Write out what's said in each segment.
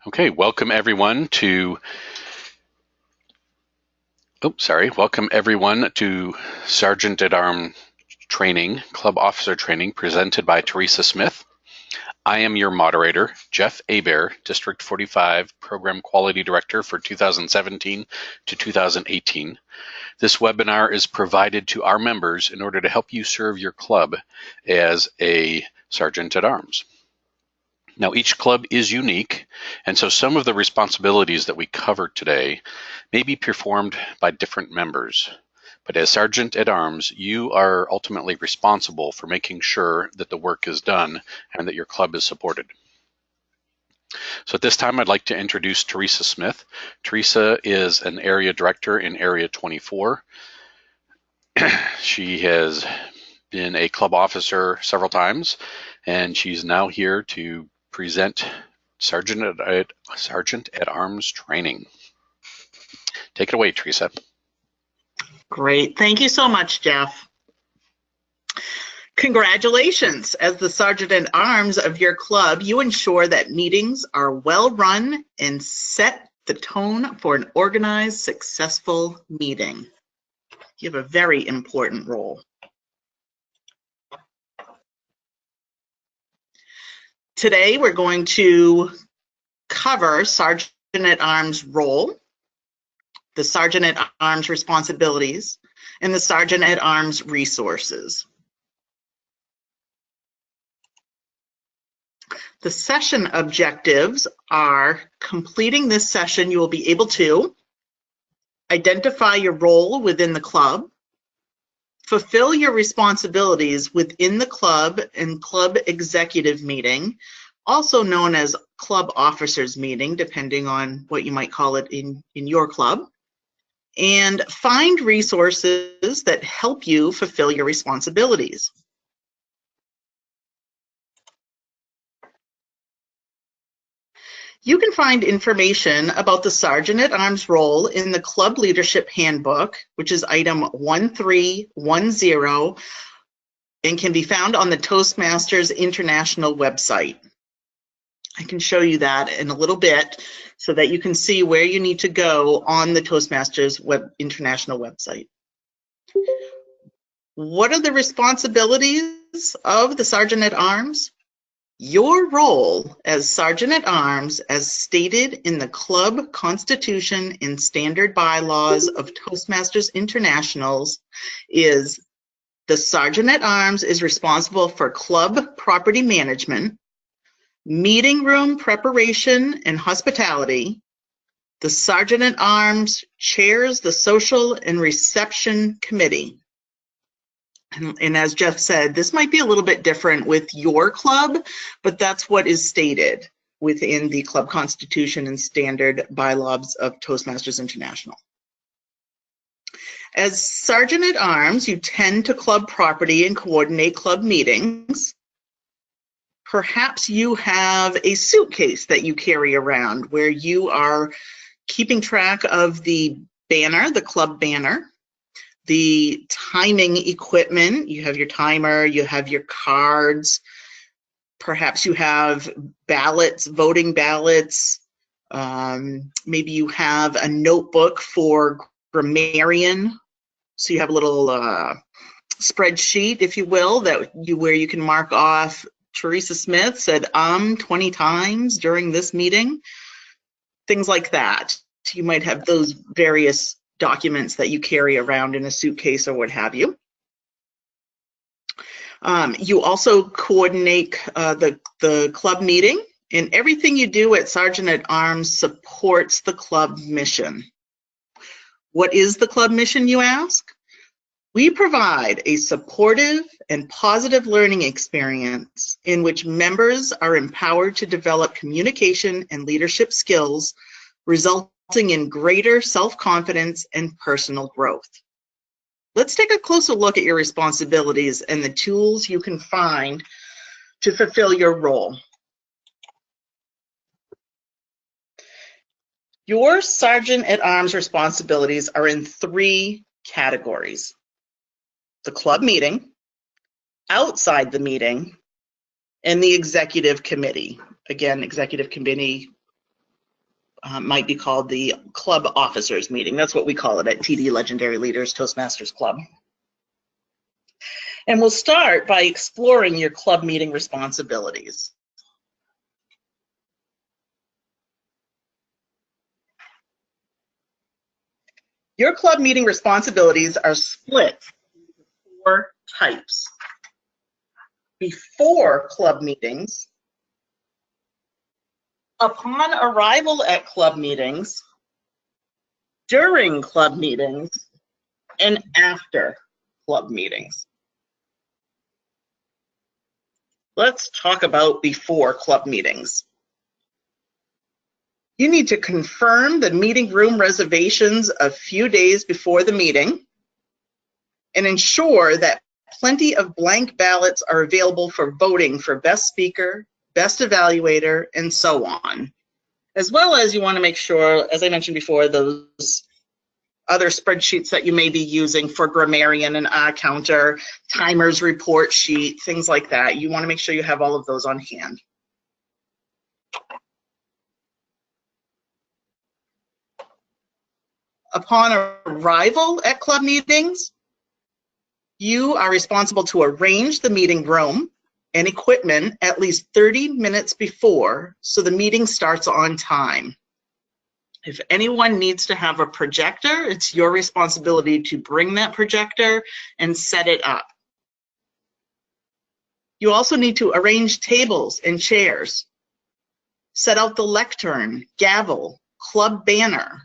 Okay, welcome everyone to Sergeant at Arms training, club officer training presented by Teresa Smith. I am your moderator, Jeff Abear, District 45 Program Quality Director for 2017 to 2018. This webinar is provided to our members in order to help you serve your club as a Sergeant at Arms. Now, each club is unique, and so some of the responsibilities that we cover today may be performed by different members. But as Sergeant at Arms, you are ultimately responsible for making sure that the work is done and that your club is supported. So at this time, I'd like to introduce Teresa Smith. Teresa is an area director in Area 24. She has been a club officer several times, and she's now here to present Sergeant at Arms training. Take it away, Teresa. Great. Thank you so much, Jeff. Congratulations. As the Sergeant at Arms of your club, you ensure that meetings are well run and set the tone for an organized, successful meeting. You have a very important role. Today, we're going to cover Sergeant at Arms role, the Sergeant at Arms responsibilities, and the Sergeant at Arms resources. The session objectives are: completing this session, you will be able to identify your role within the club, fulfill your responsibilities within the club and club executive meeting, also known as club officers meeting, depending on what you might call it in your club, and find resources that help you fulfill your responsibilities. You can find information about the Sergeant at Arms role in the Club Leadership Handbook, which is item 1310, and can be found on the Toastmasters International website. I can show you that in a little bit so that you can see where you need to go on the Toastmasters International website. What are the responsibilities of the Sergeant at Arms? Your role as Sergeant at Arms, as stated in the club constitution and standard bylaws of Toastmasters Internationals, is the Sergeant at Arms is responsible for club property management, meeting room preparation and hospitality. The Sergeant at Arms chairs the social and reception committee. And as Jeff said, this might be a little bit different with your club, but that's what is stated within the club constitution and standard bylaws of Toastmasters International. As Sergeant at Arms, you tend to club property and coordinate club meetings. Perhaps you have a suitcase that you carry around where you are keeping track of the banner, the club banner, the timing equipment. You have your timer, you have your cards, perhaps you have ballots, voting ballots, maybe you have a notebook for grammarian, so you have a little spreadsheet, if you will, where you can mark off Teresa Smith said 20 times during this meeting, things like that. You might have those various documents that you carry around in a suitcase or what have you. You also coordinate the club meeting, and everything you do at Sergeant at Arms supports the club mission. What is the club mission, you ask? We provide a supportive and positive learning experience in which members are empowered to develop communication and leadership skills, resulting in greater self-confidence and personal growth. Let's take a closer look at your responsibilities and the tools you can find to fulfill your role. Your Sergeant at Arms responsibilities are in 3 categories: the club meeting, outside the meeting, and the executive committee. Again, executive committee might be called the club officers meeting. That's what we call it at TD Legendary Leaders Toastmasters Club. And we'll start by exploring your club meeting responsibilities. Your club meeting responsibilities are split into 4 types. Before club meetings, upon arrival at club meetings, during club meetings, and after club meetings. Let's talk about before club meetings. You need to confirm the meeting room reservations a few days before the meeting and ensure that plenty of blank ballots are available for voting for best speaker, best evaluator, and so on. As well as you want to make sure, as I mentioned before, those other spreadsheets that you may be using for grammarian and counter, timers report sheet, things like that. You want to make sure you have all of those on hand. Upon arrival at club meetings, you are responsible to arrange the meeting room and equipment at least 30 minutes before so the meeting starts on time. If anyone needs to have a projector, it's your responsibility to bring that projector and set it up. You also need to arrange tables and chairs, set out the lectern, gavel, club banner,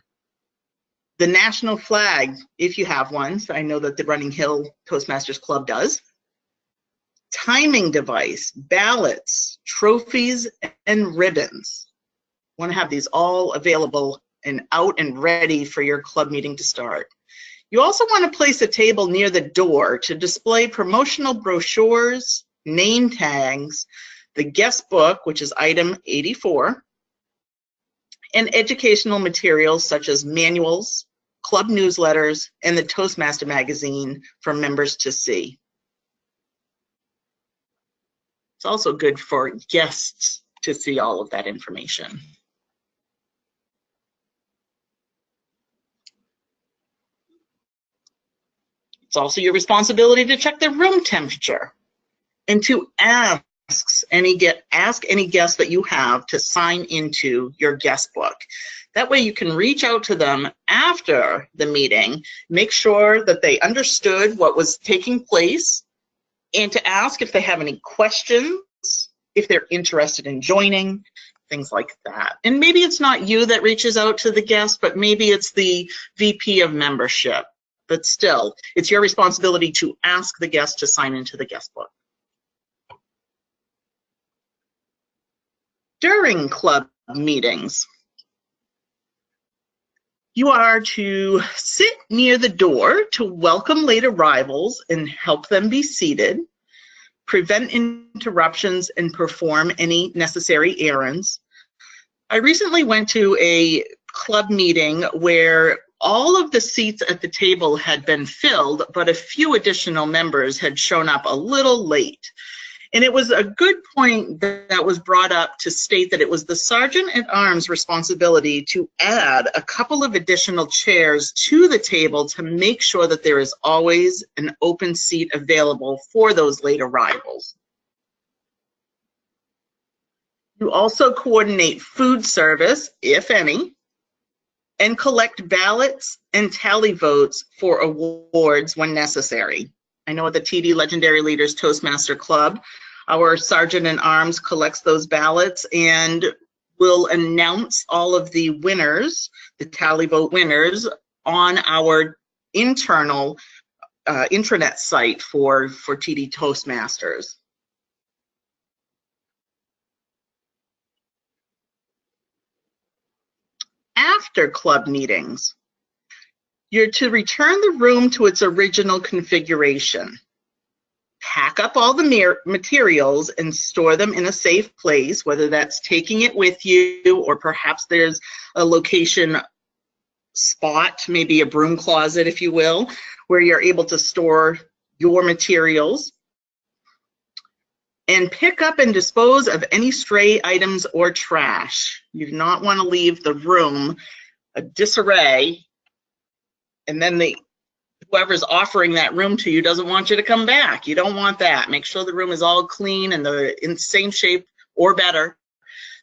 the national flag, if you have one. So I know that the Running Hill Toastmasters Club does. Timing device, ballots, trophies, and ribbons. Want to have these all available and out and ready for your club meeting to start. You also want to place a table near the door to display promotional brochures, name tags, the guest book, which is item 84, and educational materials such as manuals, club newsletters, and the Toastmaster magazine for members to see. It's also good for guests to see all of that information. It's also your responsibility to check the room temperature and to ask any guest that you have to sign into your guest book. That way you can reach out to them after the meeting, make sure that they understood what was taking place, and to ask if they have any questions, if they're interested in joining, things like that. And maybe it's not you that reaches out to the guest, but maybe it's the VP of membership. But still, it's your responsibility to ask the guest to sign into the guest book. During club meetings, you are to sit near the door to welcome late arrivals and help them be seated, prevent interruptions, and perform any necessary errands. I recently went to a club meeting where all of the seats at the table had been filled, but a few additional members had shown up a little late. And it was a good point that was brought up to state that it was the Sgt at Arms' responsibility to add a couple of additional chairs to the table to make sure that there is always an open seat available for those late arrivals. You also coordinate food service, if any, and collect ballots and tally votes for awards when necessary. I know at the TD Legendary Leaders Toastmaster Club, our Sgt at Arms collects those ballots and will announce all of the winners, the tally vote winners, on our internal intranet site for TD Toastmasters. After club meetings, you're to return the room to its original configuration. Pack up all the materials and store them in a safe place, whether that's taking it with you or perhaps there's a location spot, maybe a broom closet, if you will, where you're able to store your materials. And pick up and dispose of any stray items or trash. You do not want to leave the room a disarray, and then whoever's offering that room to you doesn't want you to come back. You don't want that. Make sure the room is all clean and in the same shape or better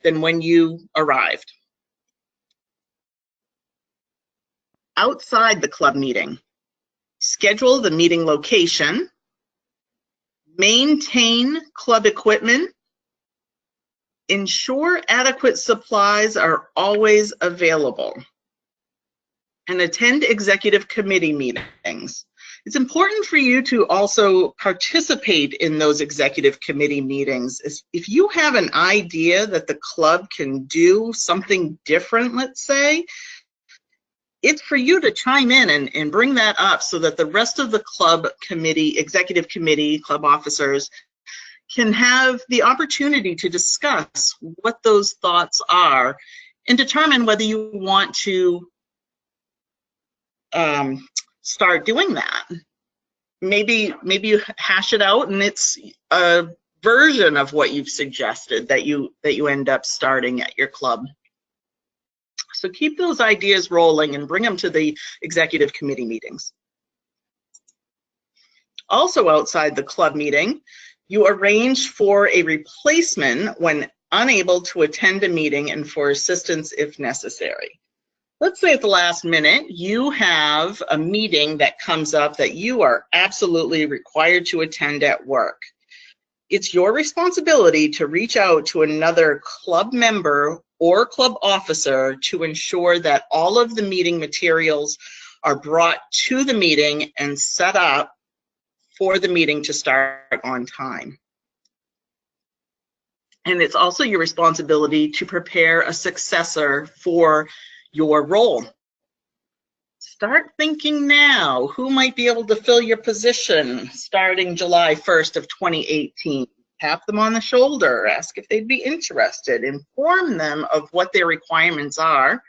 than when you arrived. Outside the club meeting, schedule the meeting location, maintain club equipment, ensure adequate supplies are always available, and attend executive committee meetings. It's important for you to also participate in those executive committee meetings. If you have an idea that the club can do something different, let's say, it's for you to chime in and bring that up so that the rest of the club committee, executive committee, club officers can have the opportunity to discuss what those thoughts are and determine whether you want to start doing that. Maybe you hash it out and it's a version of what you've suggested that you end up starting at your club. So keep those ideas rolling and bring them to the executive committee meetings. Also outside the club meeting, you arrange for a replacement when unable to attend a meeting and for assistance if necessary. Let's say at the last minute, you have a meeting that comes up that you are absolutely required to attend at work. It's your responsibility to reach out to another club member or club officer to ensure that all of the meeting materials are brought to the meeting and set up for the meeting to start on time. And it's also your responsibility to prepare a successor for your role. Start thinking now, who might be able to fill your position starting July 1st of 2018. Tap them on the shoulder, ask if they'd be interested, inform them of what their requirements are,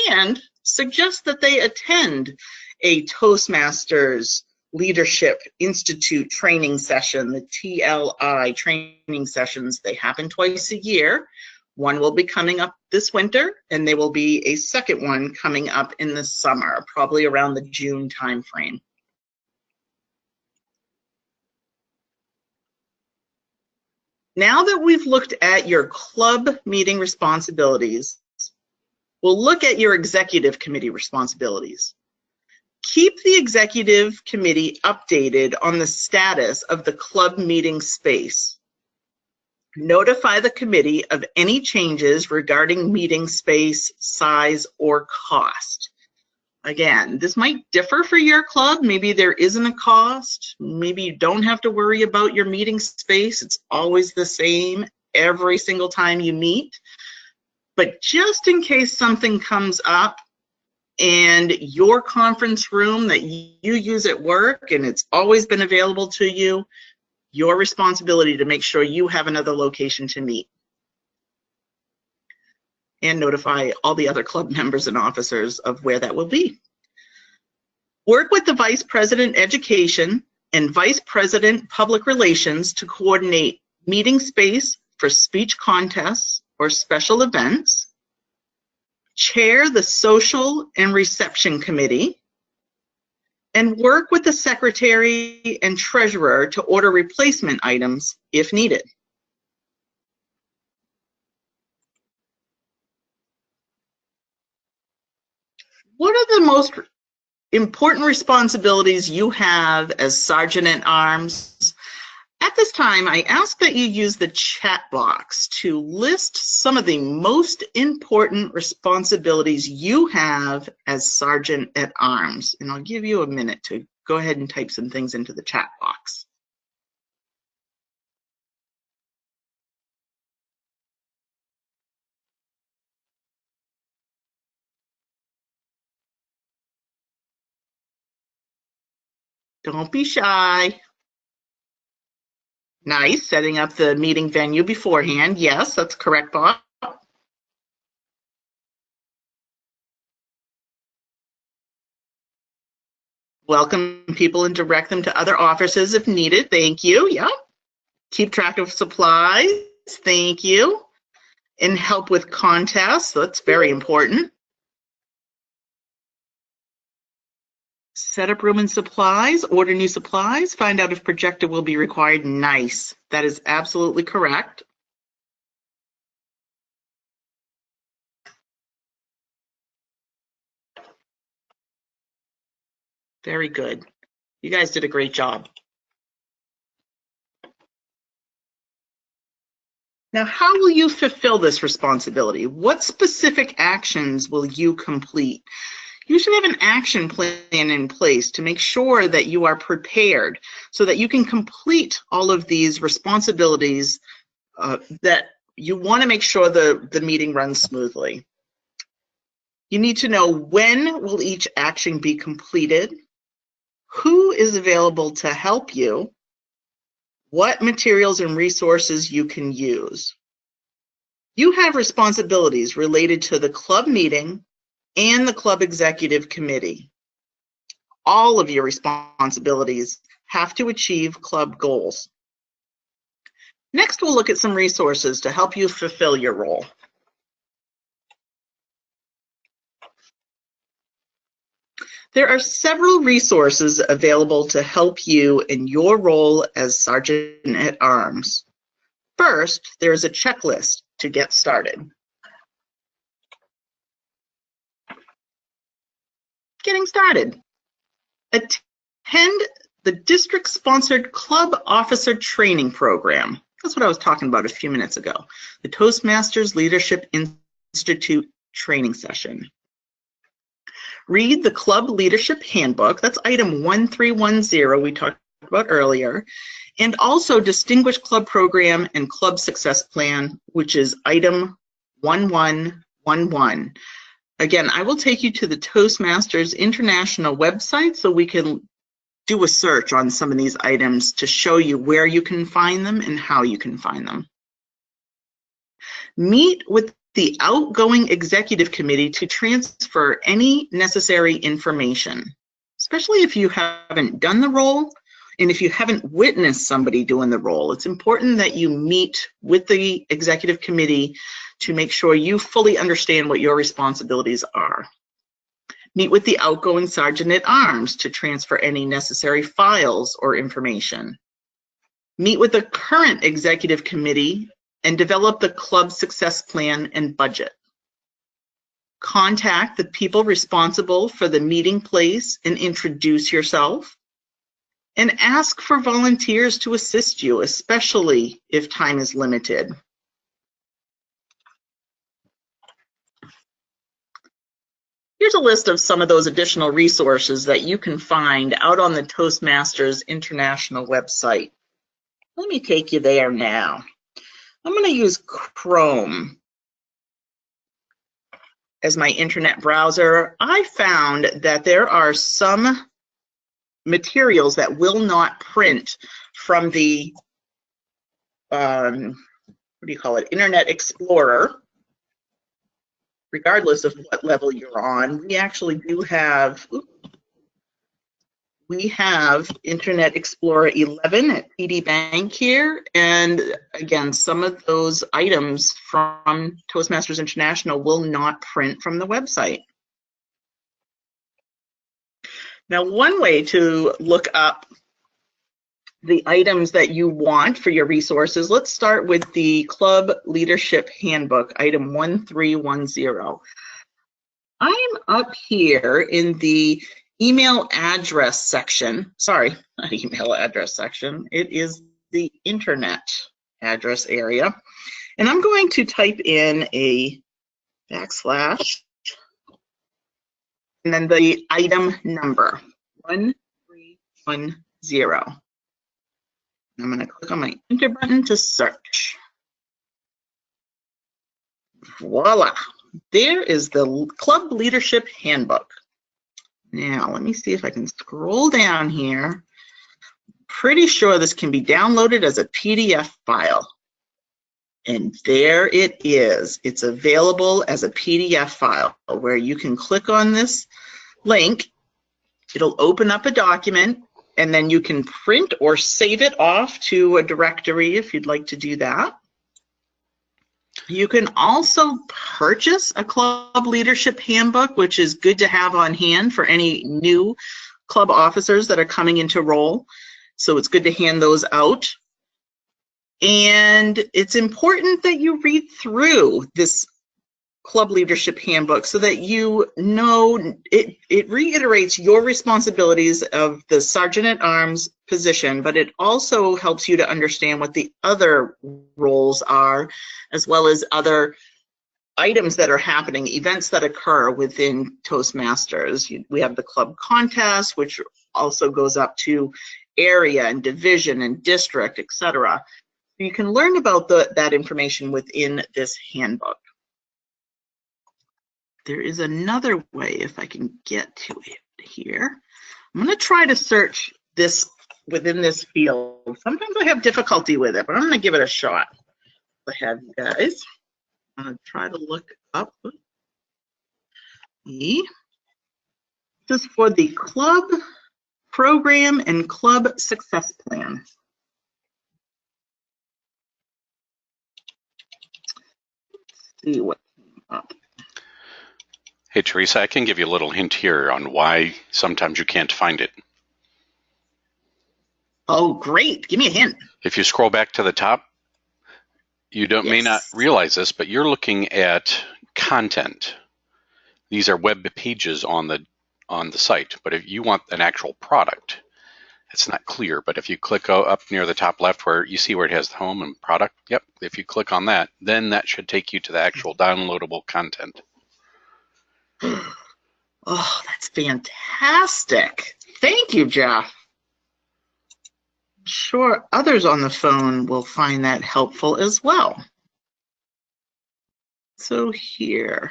and suggest that they attend a Toastmasters Leadership Institute training session, the TLI training sessions. They happen twice a year. One will be coming up this winter, and there will be a second one coming up in the summer, probably around the June timeframe. Now that we've looked at your club meeting responsibilities, we'll look at your executive committee responsibilities. Keep the executive committee updated on the status of the club meeting space. Notify the committee of any changes regarding meeting space, size, or cost. Again, this might differ for your club. Maybe there isn't a cost. Maybe you don't have to worry about your meeting space. It's always the same every single time you meet. But just in case something comes up and your conference room that you use at work and it's always been available to you, your responsibility to make sure you have another location to meet. And notify all the other club members and officers of where that will be. Work with the Vice President Education and Vice President Public Relations to coordinate meeting space for speech contests or special events. Chair the Social and Reception Committee. And work with the Secretary and Treasurer to order replacement items if needed. What are the most important responsibilities you have as Sergeant at Arms? At this time, I ask that you use the chat box to list some of the most important responsibilities you have as Sergeant at Arms. And I'll give you a minute to go ahead and type some things into the chat box. Don't be shy. Nice, setting up the meeting venue beforehand. Yes, that's correct, Bob. Welcome people and direct them to other offices if needed. Thank you. Yeah. Keep track of supplies. Thank you. And help with contests. That's very important. Set up room and supplies. Order new supplies. Find out if projector will be required. Nice. That is absolutely correct. Very good. You guys did a great job. Now, how will you fulfill this responsibility? What specific actions will you complete? You should have an action plan in place to make sure that you are prepared so that you can complete all of these responsibilities that you want to make sure the meeting runs smoothly. You need to know when will each action be completed, who is available to help you, what materials and resources you can use. You have responsibilities related to the club meeting and the club executive committee. All of your responsibilities have to achieve club goals. Next, we'll look at some resources to help you fulfill your role. There are several resources available to help you in your role as Sergeant at Arms. First, there is a checklist to get started. Getting started. Attend the district-sponsored Club Officer Training Program. That's what I was talking about a few minutes ago. The Toastmasters Leadership Institute training session. Read the Club Leadership Handbook. That's item 1310 we talked about earlier. And also Distinguished Club Program and Club Success Plan, which is item 1111. Again, I will take you to the Toastmasters International website so we can do a search on some of these items to show you where you can find them and how you can find them. Meet with the outgoing executive committee to transfer any necessary information, especially if you haven't done the role and if you haven't witnessed somebody doing the role. It's important that you meet with the executive committee to make sure you fully understand what your responsibilities are. Meet with the outgoing Sergeant at Arms to transfer any necessary files or information. Meet with the current executive committee and develop the club success plan and budget. Contact the people responsible for the meeting place and introduce yourself. And ask for volunteers to assist you, especially if time is limited. Here's a list of some of those additional resources that you can find out on the Toastmasters International website. Let me take you there now. I'm going to use Chrome as my internet browser. I found that there are some materials that will not print from the, Internet Explorer, regardless of what level you're on. We actually do have, Internet Explorer 11 at PD Bank here, and again, some of those items from Toastmasters International will not print from the website. Now, one way to look up the items that you want for your resources, let's start with the Club Leadership Handbook, item 1310. I'm up here in the email address section. Sorry, not email address section. It is the internet address area. And I'm going to type in a backslash and then the item number, 1310. I'm going to click on my enter button to search. Voila, there is the Club Leadership Handbook. Now, let me see if I can scroll down here. Pretty sure this can be downloaded as a PDF file. And there it is. It's available as a PDF file where you can click on this link. It'll open up a document. and then you can print or save it off to a directory if you'd like to do that. You can also purchase a club leadership handbook, which is good to have on hand for any new club officers that are coming into role. So it's good to hand those out. And it's important that you read through this club leadership handbook so that you know it reiterates your responsibilities of the Sergeant at Arms position, but it also helps you to understand what the other roles are, as well as other items that are happening, events that occur within Toastmasters. We have the club contest, which also goes up to area and division and district, etc. You can learn about that information within this handbook. There is another way, if I can get to it here. I'm going to try to search this within this field. Sometimes I have difficulty with it, but I'm going to give it a shot. I have you guys. I'm going to try to look up this is for the club program and club success plan. Let's see what came up. Hey, Teresa, I can give you a little hint here on why sometimes you can't find it. Oh, great. Give me a hint. If you scroll back to the top, you may not realize this, but you're looking at content. These are web pages on the site, but if you want an actual product, it's not clear. But if you click up near the top left where you see where it has the home and product, yep, if you click on that, then that should take you to the actual downloadable content. Oh, that's fantastic. Thank you, Jeff. I'm sure others on the phone will find that helpful as well. So here.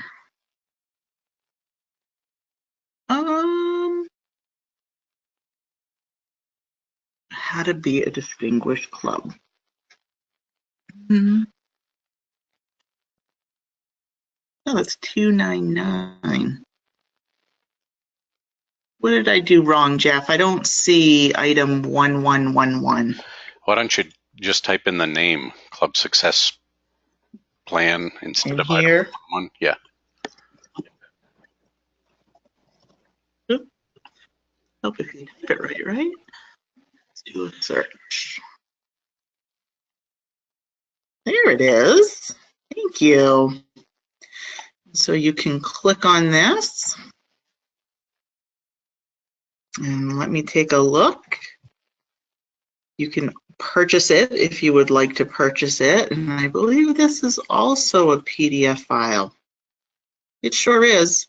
How to be a distinguished club. Oh, that's $2.99. What did I do wrong, Jeff? I don't see item 1111. Why don't you just type in the name, Club Success Plan, instead of here? item 1? Yeah. Hope if you type it right? Let's do a search. There it is. Thank you. So you can click on this. And let me take a look. You can purchase it if you would like to purchase it. And I believe this is also a PDF file. It sure is.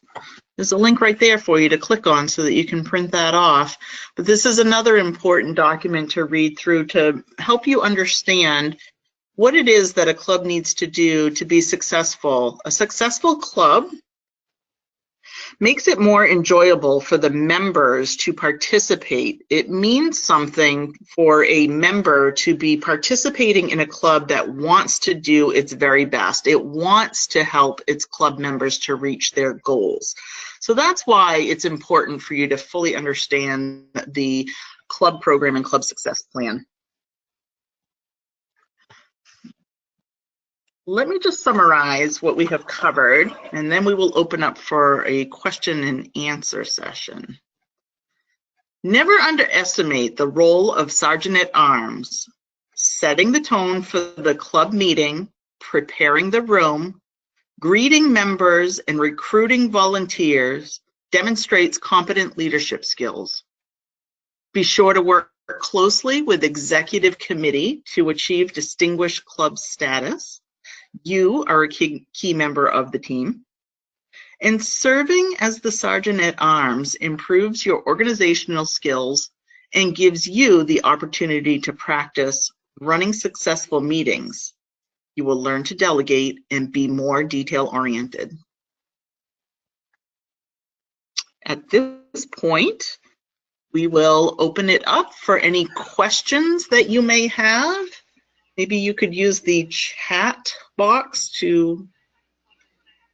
There's a link right there for you to click on so that you can print that off. But this is another important document to read through to help you understand what it is that a club needs to do to be successful. A successful club makes it more enjoyable for the members to participate. It means something for a member to be participating in a club that wants to do its very best. It wants to help its club members to reach their goals. So that's why it's important for you to fully understand the club program and club success plan. Let me just summarize what we have covered, and then we will open up for a question and answer session. Never underestimate the role of Sergeant at Arms. Setting the tone for the club meeting, preparing the room, greeting members, and recruiting volunteers demonstrates competent leadership skills. Be sure to work closely with executive committee to achieve distinguished club status. You are a key member of the team. And serving as the Sergeant at Arms improves your organizational skills and gives you the opportunity to practice running successful meetings. You will learn to delegate and be more detail-oriented. At this point, we will open it up for any questions that you may have. Maybe you could use the chat box to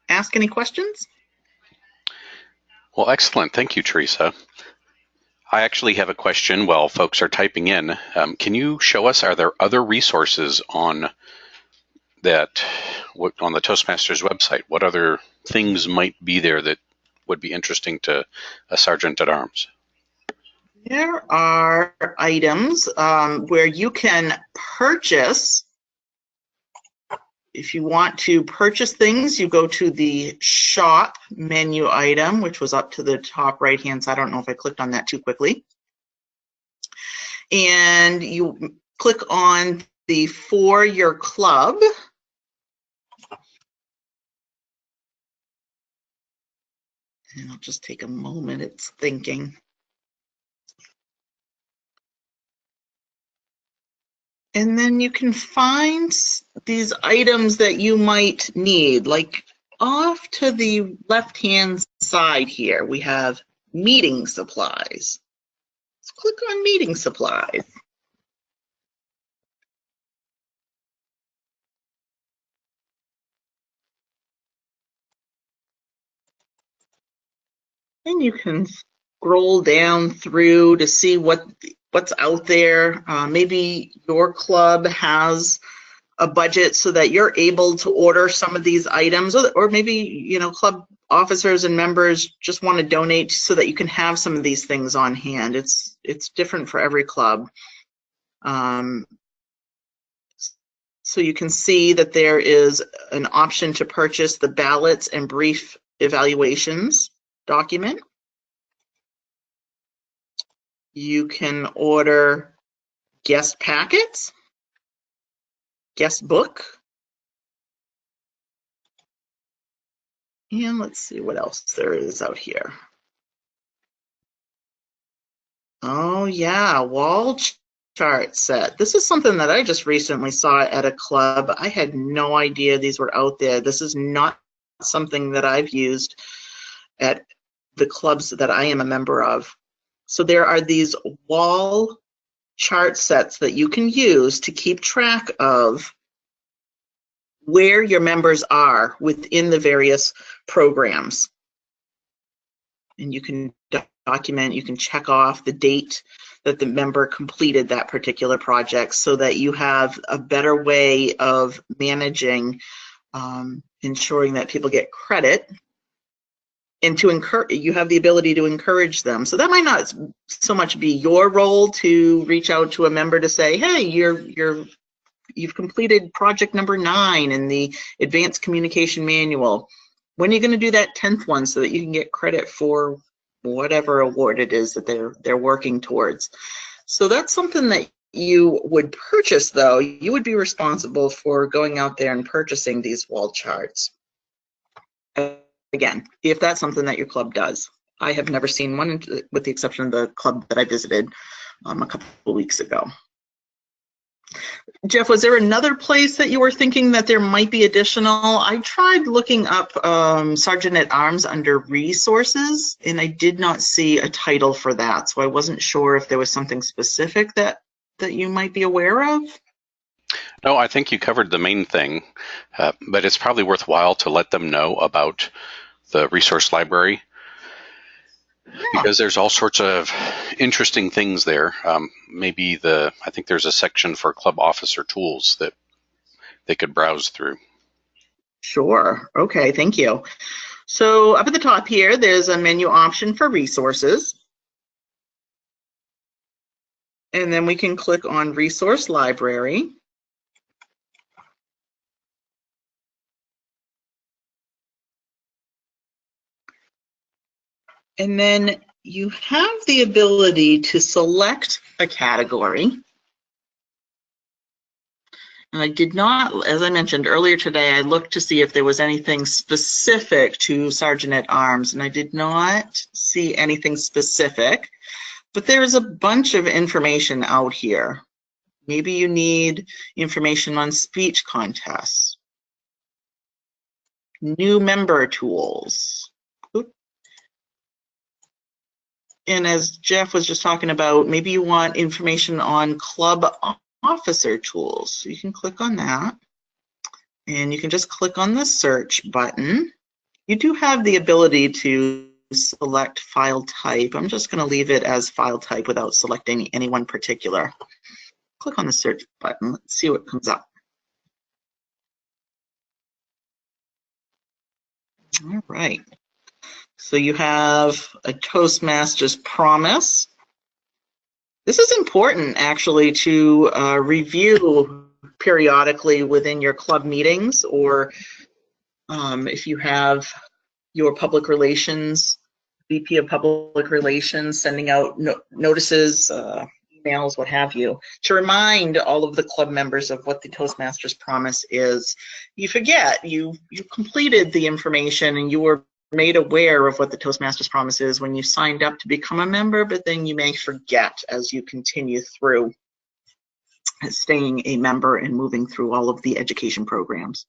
ask any questions. Well, excellent. Thank you, Teresa. I actually have a question while folks are typing in. Can you show us, are there other resources on that, on the Toastmasters website? What other things might be there that would be interesting to a Sergeant at Arms? There are items where you can purchase. If you want to purchase things, you go to the shop menu item, which was up to the top right-hand side. I don't know if I clicked on that too quickly. And you click on the For Your Club. And I'll just take a moment, it's thinking. And then you can find these items that you might need, like off to the left-hand side here, we have meeting supplies. Let's click on meeting supplies. And you can scroll down through to see what's out there. Maybe your club has a budget so that you're able to order some of these items, or maybe club officers and members just want to donate so that you can have some of these things on hand. It's different for every club. So you can see that there is an option to purchase the ballots and brief evaluations document. You can order guest packets, guest book, and let's see what else there is out here. Oh yeah, wall chart set. This is something that I just recently saw at a club. I had no idea these were out there. This is not something that I've used at the clubs that I am a member of. So there are these wall chart sets that you can use to keep track of where your members are within the various programs. And you can document, you can check off the date that the member completed that particular project so that you have a better way of managing, ensuring that people get credit, and to encourage, you have the ability to encourage them. So that might not so much be your role to reach out to a member to say, hey, you've completed project number 9 in the Advanced Communication Manual. When are you going to do that 10th one so that you can get credit for whatever award it is that they're working towards? So that's something that you would purchase, though. You would be responsible for going out there and purchasing these wall charts. Again, if that's something that your club does. I have never seen one, with the exception of the club that I visited a couple of weeks ago. Jeff, was there another place that you were thinking that there might be additional? I tried looking up Sgt At Arms under resources, and I did not see a title for that, so I wasn't sure if there was something specific that you might be aware of. No, I think you covered the main thing, but it's probably worthwhile to let them know about the resource library, because there's all sorts of interesting things there. Maybe I think there's a section for club officer tools that they could browse through. Sure. Okay, thank you. So up at the top here, there's a menu option for resources. And then we can click on Resource Library. And then you have the ability to select a category. And I did not, as I mentioned earlier today, I looked to see if there was anything specific to Sgt At Arms, and I did not see anything specific, but there is a bunch of information out here. Maybe you need information on speech contests, new member tools. And as Jeff was just talking about, maybe you want information on club officer tools. So you can click on that, and you can just click on the search button. You do have the ability to select file type. I'm just going to leave it as file type without selecting any one particular. Click on the search button. Let's see what comes up. All right. So you have a Toastmasters promise. This is important, actually, to review periodically within your club meetings, or if you have your public relations, VP of Public Relations, sending out notices, emails, what have you, to remind all of the club members of what the Toastmasters promise is. You forget, you completed the information and you were made aware of what the Toastmasters promise is when you signed up to become a member, but then you may forget as you continue through staying a member and moving through all of the education programs.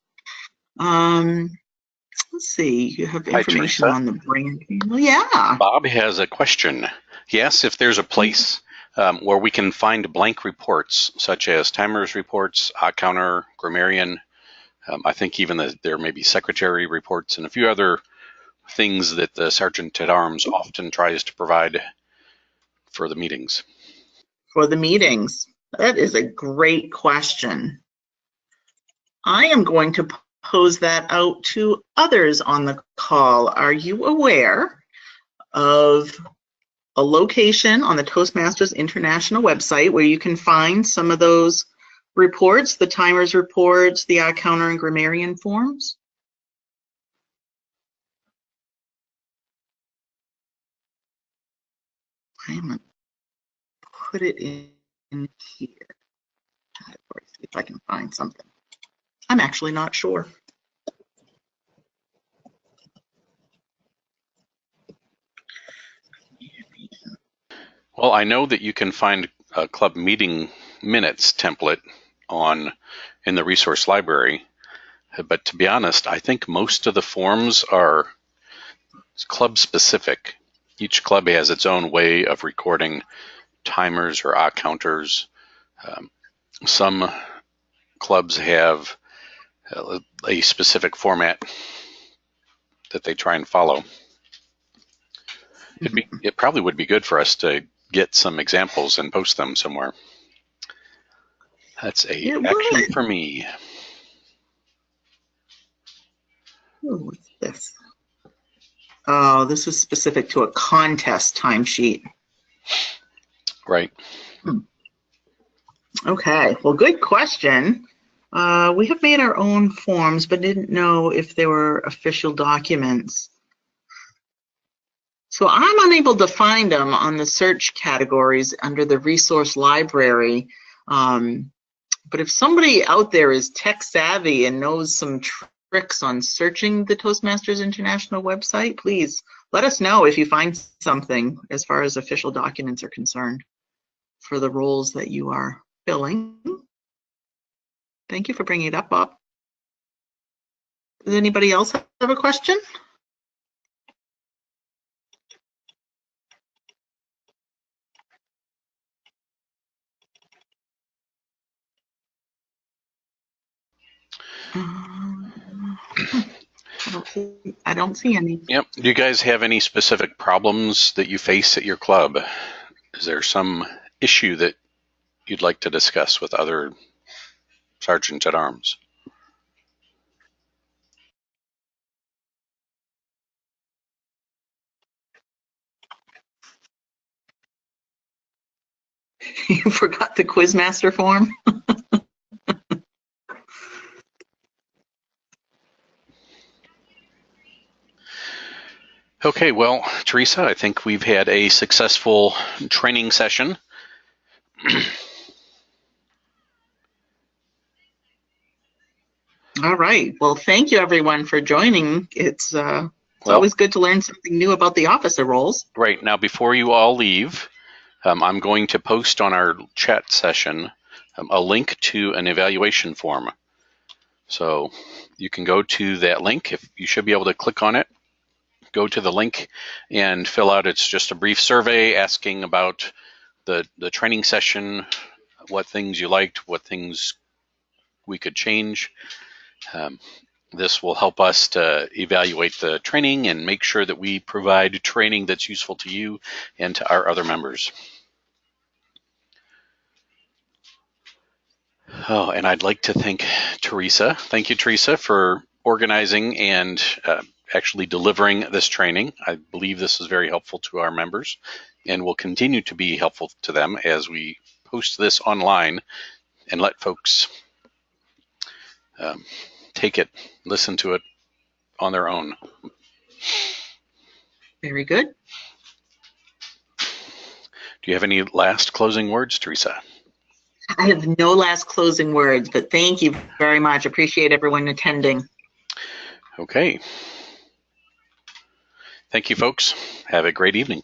Let's see, you have information on the brand. Well, yeah. Bob has a question. He asks if there's a place where we can find blank reports, such as timers reports, odd counter, grammarian. I think even there may be secretary reports and a few other things that the Sergeant at Arms often tries to provide for the meetings. For the meetings, that is a great question. I am going to pose that out to others on the call. Are you aware of a location on the Toastmasters International website where you can find some of those reports, the timers reports, the odd counter and grammarian forms? I'm going to put it in here. See if I can find something. I'm actually not sure. Well, I know that you can find a club meeting minutes template in the resource library, but to be honest, I think most of the forms are club specific. Each club has its own way of recording timers or odd counters. Some clubs have a specific format that they try and follow. It probably would be good for us to get some examples and post them somewhere. That's an action for me. Oh, what's this? Oh, this is specific to a contest timesheet. Right. Okay, well, good question. We have made our own forms, but didn't know if they were official documents. So I'm unable to find them on the search categories under the resource library. But if somebody out there is tech savvy and knows some tricks on searching the Toastmasters International website, please let us know if you find something as far as official documents are concerned for the roles that you are filling. Thank you for bringing it up, Bob. Does anybody else have a question? I don't see any. Yep. Do you guys have any specific problems that you face at your club? Is there some issue that you'd like to discuss with other Sergeant at Arms? You forgot the Quizmaster form? Okay, well, Teresa, I think we've had a successful training session. All right. Well, thank you, everyone, for joining. It's always good to learn something new about the officer roles. Right. Now, before you all leave, I'm going to post on our chat session a link to an evaluation form. So you can go to that link. You should be able to click on it, go to the link, and fill out. It's just a brief survey asking about the training session, what things you liked, what things we could change. This will help us to evaluate the training and make sure that we provide training that's useful to you and to our other members. Oh, and I'd like to thank Teresa. Thank you, Teresa, for organizing and actually delivering this training. I believe this is very helpful to our members and will continue to be helpful to them as we post this online and let folks take it, listen to it on their own. Very good. Do you have any last closing words, Teresa? I have no last closing words, but thank you very much. Appreciate everyone attending. Okay. Thank you, folks. Have a great evening.